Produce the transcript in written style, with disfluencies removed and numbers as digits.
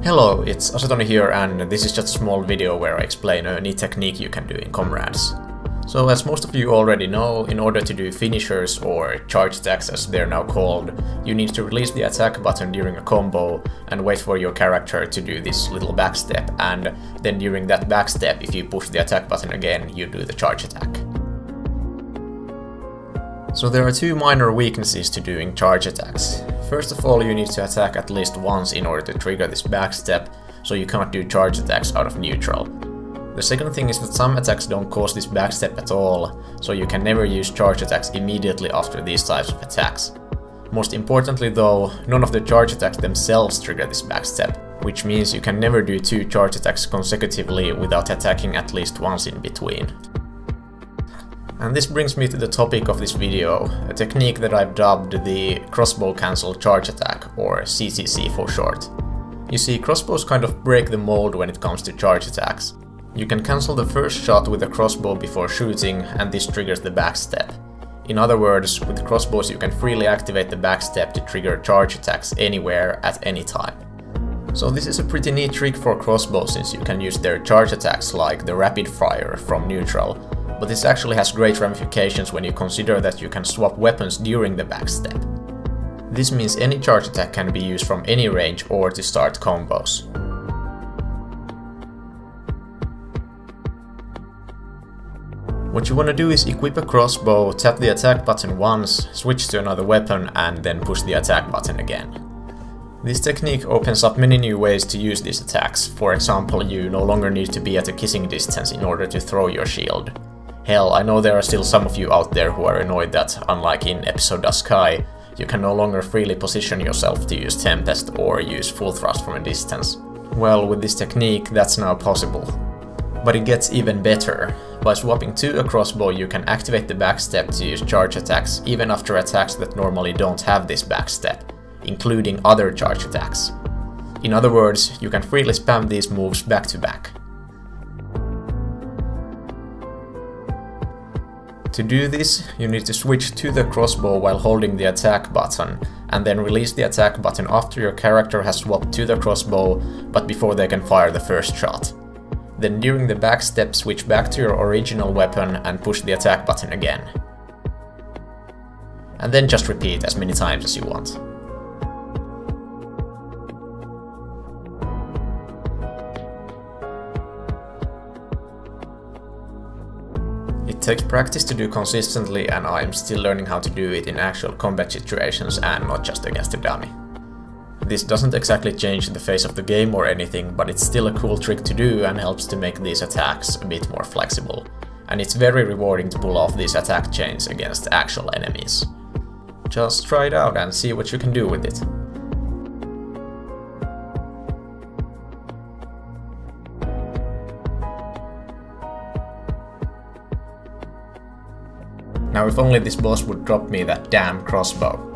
Hello, it's Acetoni here, and this is just a small video where I explain a neat technique you can do in Comrades. So as most of you already know, in order to do finishers, or charge attacks as they're now called, you need to release the attack button during a combo and wait for your character to do this little backstep, and then during that backstep, if you push the attack button again, you do the charge attack. So there are two minor weaknesses to doing charge attacks. First of all, you need to attack at least once in order to trigger this backstep, so you can't do charge attacks out of neutral. The second thing is that some attacks don't cause this backstep at all, so you can never use charge attacks immediately after these types of attacks. Most importantly though, none of the charge attacks themselves trigger this backstep, which means you can never do two charge attacks consecutively without attacking at least once in between. And this brings me to the topic of this video, a technique that I've dubbed the Crossbow Cancel Charge attack, or CCC for short. You see, crossbows kind of break the mold when it comes to charge attacks. You can cancel the first shot with a crossbow before shooting, and this triggers the backstep. In other words, with crossbows you can freely activate the backstep to trigger charge attacks anywhere at any time. So this is a pretty neat trick for crossbows, since you can use their charge attacks like the rapid fire from neutral. But this actually has great ramifications when you consider that you can swap weapons during the backstep. This means any charge attack can be used from any range or to start combos. What you want to do is equip a crossbow, tap the attack button once, switch to another weapon, and then push the attack button again. This technique opens up many new ways to use these attacks. For example, you no longer need to be at a kissing distance in order to throw your shield. Hell, I know there are still some of you out there who are annoyed that, unlike in episode Sky, you can no longer freely position yourself to use Tempest or use full thrust from a distance. Well, with this technique, that's now possible. But it gets even better. By swapping to a crossbow, you can activate the backstep to use charge attacks even after attacks that normally don't have this backstep, including other charge attacks. In other words, you can freely spam these moves back to back. To do this, you need to switch to the crossbow while holding the attack button, and then release the attack button after your character has swapped to the crossbow, but before they can fire the first shot. Then during the backstep, switch back to your original weapon and push the attack button again. And then just repeat as many times as you want. It takes practice to do consistently, and I'm still learning how to do it in actual combat situations and not just against a dummy. This doesn't exactly change the face of the game or anything, but it's still a cool trick to do and helps to make these attacks a bit more flexible. And it's very rewarding to pull off these attack chains against actual enemies. Just try it out and see what you can do with it. Now if only this boss would drop me that damn crossbow.